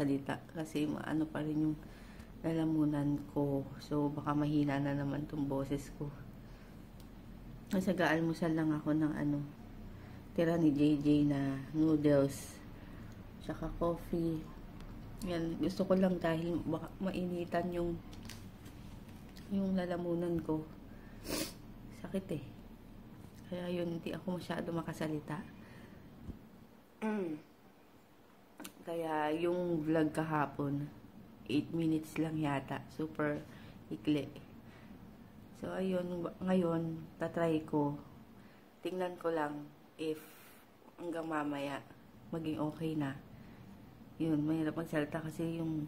magsalita kasi ano pa rin yung lalamunan ko. So, baka mahina na naman tong boses ko. Nag-almusal lang ako ng tira ni JJ na noodles. Tsaka coffee. Yan, gusto ko lang dahil baka mainitan yung lalamunan ko. Sakit eh. Kaya yun, hindi ako masyado makasalita. Kaya yung vlog kahapon, 8 minutes lang yata. Super ikli. So, ayun, ngayon, tatry ko. Tingnan ko lang if hanggang mamaya maging okay na. Yun, mahirap magsalita kasi yung,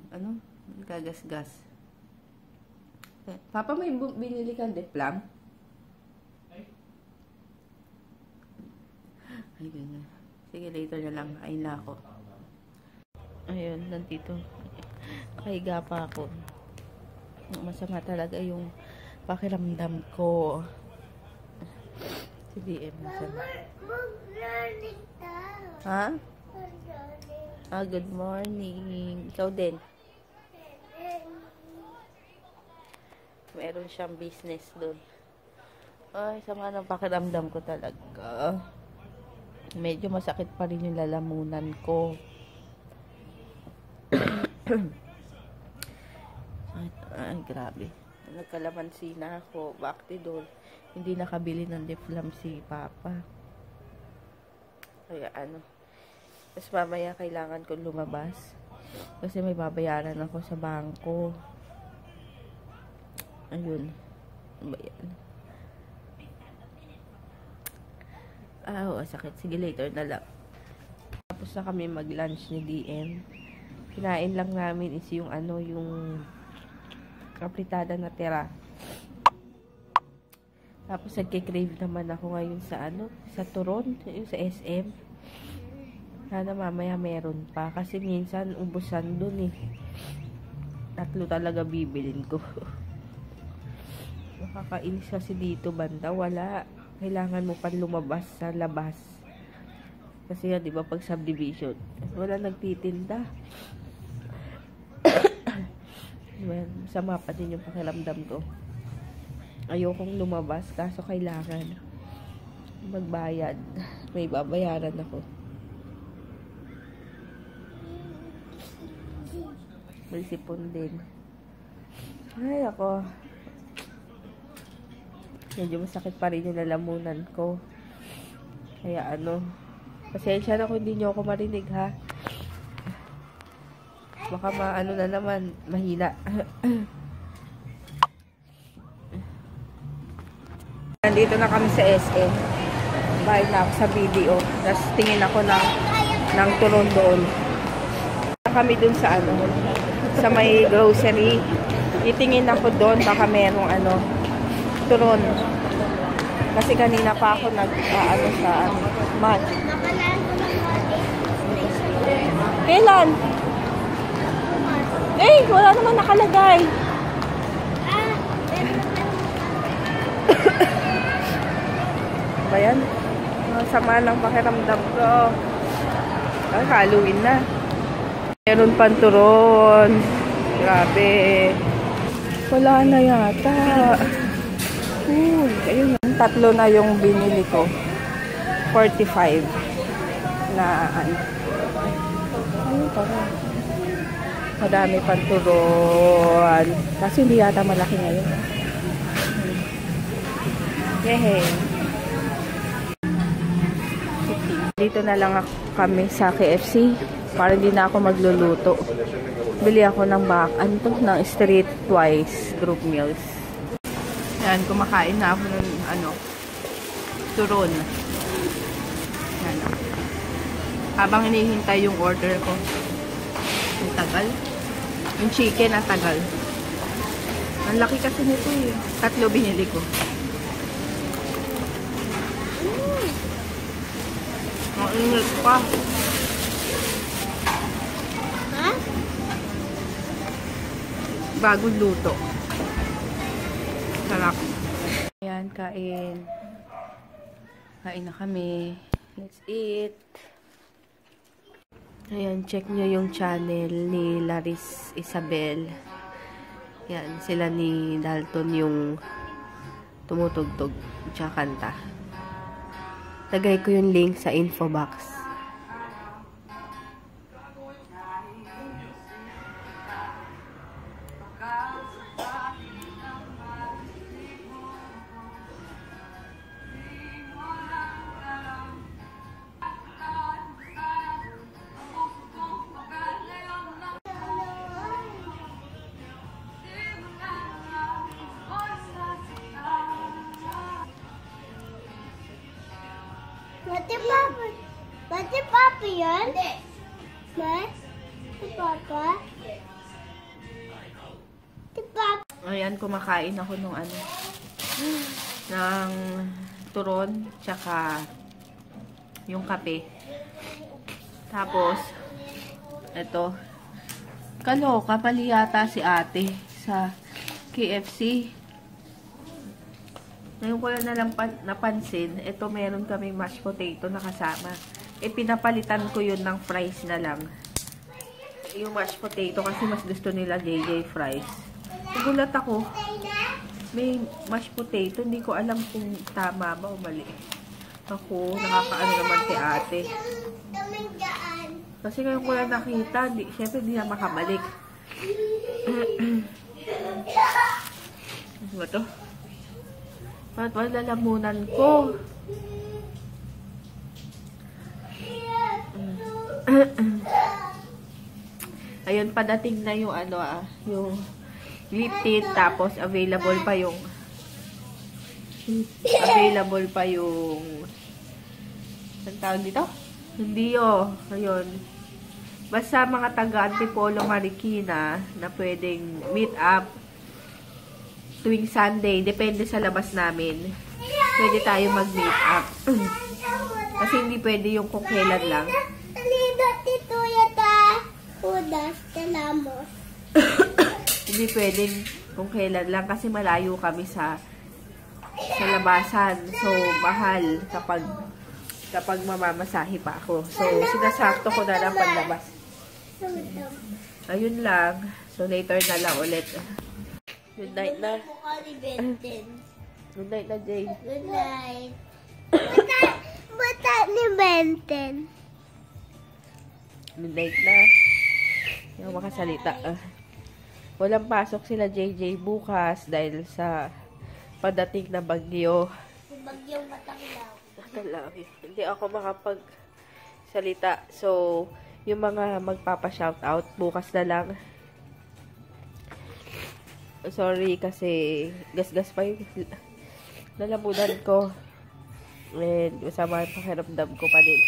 gagasgas. Papa, may binili kang Deflam? Ayun na. Sige, later na lang. Ayun na ako. Ayun, nandito. Kahiga pa ako. Masama talaga yung pakiramdam ko. Si DM, masama. Ha? Good morning. Ikaw din. Meron siyang business doon. Ay, sama ng pakiramdam ko talaga. Medyo masakit pa rin yung lalamunan ko. Ay, grabe. Nagkalamansi na ako. Bactidol. Hindi nakabili ng Deflam si Papa. Kaya Tapos mamaya kailangan ko lumabas. Kasi may babayaran ako sa bangko. Ayun. Ano ba yan? Sakit. Sige, later na lang. Tapos na kami mag-lunch ni DM. Kinain lang namin is yung yung kapritada na tira. Tapos nagke-crave naman ako ngayon sa Turon, yung sa SM. Sana mamaya meron pa. Kasi minsan ubusan dun eh. 3 talaga bibilin ko. Nakakainis kasi dito banda. Wala. Kailangan mo pa lumabas sa labas. Kasi di ba pag subdivision, wala nagtitinda. Sama pa din yung pakiramdam ko. Ayokong lumabas kaso kailangan magbayad. May babayaran ako. May sipon din. Ay, ako. Medyo masakit pa rin yung lalamunan ko. Kaya pasensya na kung hindi nyo ako marinig ha. Baka na naman, mahina. Nandito na kami sa SM. Bayad na ako sa video. Tapos tingin ako ng turon doon. Kami dun sa sa may grocery. Itingin ako doon, baka merong turon. Kasi kanina pa ako sa mall. Kailan? Wala naman nakalagay. Ba yan? Sama lang pakiramdam ko. Halloween na. Meron pang turon. Grabe. Wala na yata. Ayun, 3 na yung binili ko. 45 na ayun pa rin. Madami pang turon. Kasi hindi yata malaki ngayon. Yehey. Dito na lang kami sa KFC para hindi na ako magluluto. Bili ako ng ng street twice group meals. Yan, kumakain na ako ng turon. Yan. Habang hinihintay yung order ko. Ang tagal. Yung chicken, ang tagal. Ang laki kasi nito eh. 3 binili ko. Ang init pa. Ha? Bagong luto. Sarap. Ayan, kain. Kain na kami. Let's eat. Ayan, check nyo yung channel ni Laris Isabel. Yan, sila ni Dalton yung tumutugtog tsaka kanta. Lagay ko yung link sa info box. Pati Papa yan? Ma? Si Papa? Si Papa? Ayan, kumakain ako nung ng turon, tsaka yung kape. Tapos, ito, kaloka pali yata si ate sa KFC. Ngayon ko lang napansin, ito meron kaming mashed potato na kasama. Pinapalitan ko yun ng fries na lang. Yung mashed potato kasi mas gusto nila JJ fries. Nagulat ako, may mashed potato, hindi ko alam kung tama ba o mali. Ako, nakakaano naman si ate. Kasi ngayon ko lang nakita, syempre hindi na makabalik. Ano ba to? Ba't wala lalamunan ko? Ayun, padating na yung yung lip tint, tapos available pa yung ang tawag dito? Hindi ayun. Basta mga taga Antipolo Marikina na pwedeng meet up tuwing Sunday, depende sa labas namin. Pwede tayo mag-meet up. Kasi hindi pwede yung kung kailan lang. Hindi pwedeng kung kailan lang kasi malayo kami sa labasan. So, mahal kapag mamamasahe pa ako. So, sinasakto ko na lang paglabas. Ayun lang. So, later na lang ulit. Good night na. Good night na, Jane. Good night. Bata ni Benten. Good night na. Yung makasalita. Walang pasok sila JJ bukas dahil sa padating na bagyo. Bagyong Matanglaw. Hindi ako makapagsalita. So, yung mga magpapa-shoutout bukas na lang. Sorry kasi gasgas pa yung lalamunan ko. And masama ang pakiramdam ko pa din.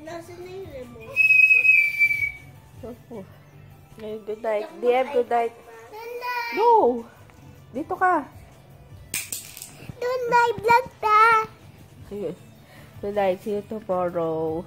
Nasaan na yung remote? Ngayon, good night. DM, good night. Good night. No! Dito ka. Good night, vlog ta. Sige. Good night. See you tomorrow.